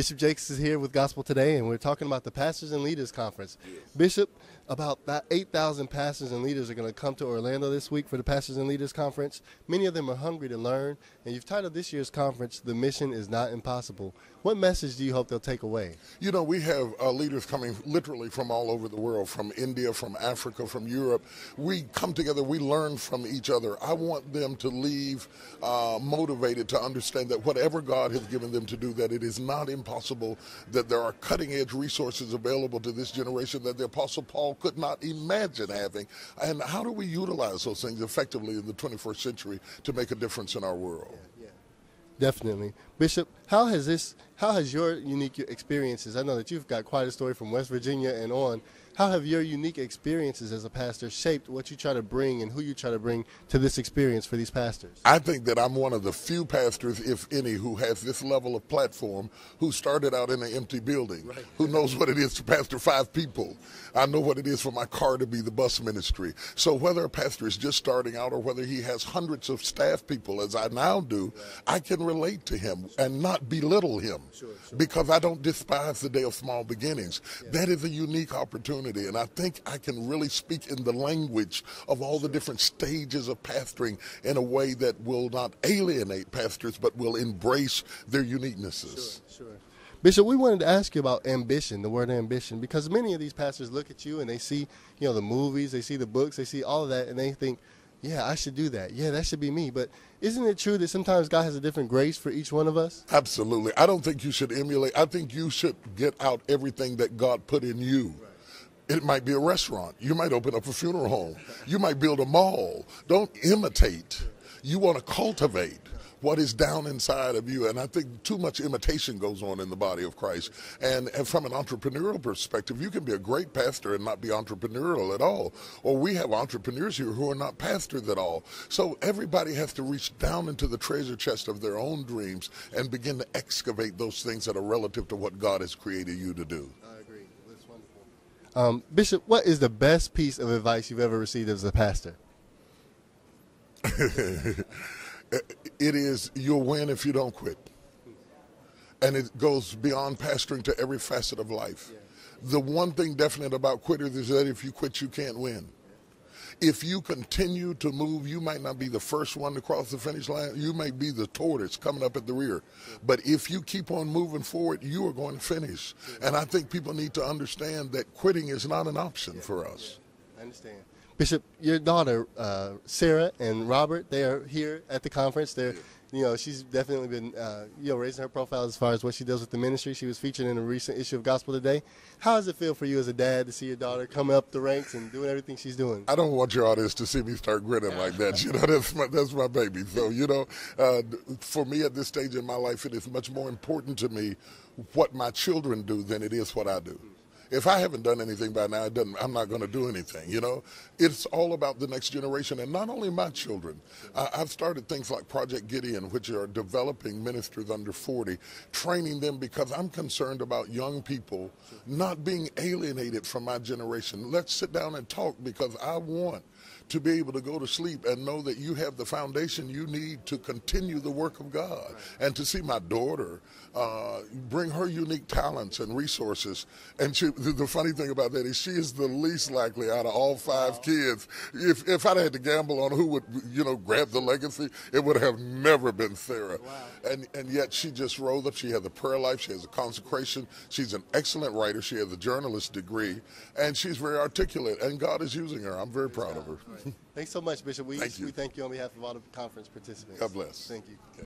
Bishop Jakes is here with Gospel Today, and we're talking about the Pastors and Leaders Conference. Yes. Bishop, about 8,000 pastors and leaders are going to come to Orlando this week for the Pastors and Leaders Conference. Many of them are hungry to learn, and you've titled this year's conference, The Mission is Not Impossible. What message do you hope they'll take away? You know, we have leaders coming literally from all over the world, from India, from Africa, from Europe. We come together, we learn from each other. I want them to leave motivated to understand that whatever God has given them to do, that it is not impossible, that there are cutting-edge resources available to this generation that the Apostle Paul could not imagine having. And how do we utilize those things effectively in the 21st century to make a difference in our world? Yeah. Definitely. Bishop, how has your unique experiences, I know that you've got quite a story from West Virginia and on, how have your unique experiences as a pastor shaped what you try to bring and who you try to bring to this experience for these pastors? I think that I'm one of the few pastors, if any, who has this level of platform, who started out in an empty building, right, who knows what it is to pastor 5 people. I know what it is for my car to be the bus ministry. So whether a pastor is just starting out or whether he has hundreds of staff people, as I now do, right, I can relate to him and not belittle him, because I don't despise the day of small beginnings. Yeah. That is a unique opportunity. And I think I can really speak in the language of all the different stages of pastoring in a way that will not alienate pastors, but will embrace their uniquenesses. Sure. Bishop, we wanted to ask you about ambition, the word ambition, because many of these pastors look at you and they see, the movies, they see the books, they see all of that, and they think, yeah, I should do that. Yeah, that should be me. But isn't it true that sometimes God has a different grace for each one of us? Absolutely. I don't think you should emulate. I think you should get out everything that God put in you. Right. It might be a restaurant. You might open up a funeral home. You might build a mall. Don't imitate. You want to cultivate what is down inside of you. And I think too much imitation goes on in the body of Christ. And from an entrepreneurial perspective, you can be a great pastor and not be entrepreneurial at all. Or we have entrepreneurs here who are not pastors at all. So everybody has to reach down into the treasure chest of their own dreams and begin to excavate those things that are relative to what God has created you to do. Bishop, what is the best piece of advice you've ever received as a pastor? It is, you'll win if you don't quit. And it goes beyond pastoring to every facet of life. The one thing definite about quitters is that if you quit, you can't win. If you continue to move, you might not be the first one to cross the finish line. You may be the tortoise coming up at the rear. But if you keep on moving forward, you are going to finish. And I think people need to understand that quitting is not an option for us. I understand. Bishop, your daughter, Sarah and Robert, they are here at the conference. They're, she's definitely been, raising her profile as far as what she does with the ministry. She was featured in a recent issue of Gospel Today. How does it feel for you as a dad to see your daughter come up the ranks and doing everything she's doing? I don't want your audience to see me start grinning like that. That's my baby. So, for me at this stage in my life, it is much more important to me what my children do than it is what I do. If I haven't done anything by now, I'm not going to do anything, It's all about the next generation, and not only my children. I've started things like Project Gideon, which are developing ministers under 40, training them because I'm concerned about young people not being alienated from my generation. Let's sit down and talk, because I want to be able to go to sleep and know that you have the foundation you need to continue the work of God. And to see my daughter bring her unique talents and resources. And the funny thing about that is she is the least likely out of all 5 kids. If I'd had to gamble on who would, grab the legacy, it would have never been Sarah. Wow. And yet she just rose up. She has a prayer life. She has a consecration. She's an excellent writer. She has a journalist degree. And she's very articulate. And God is using her. I'm very proud of her. Thanks so much, Bishop. We thank you on behalf of all the conference participants. God bless. Thank you.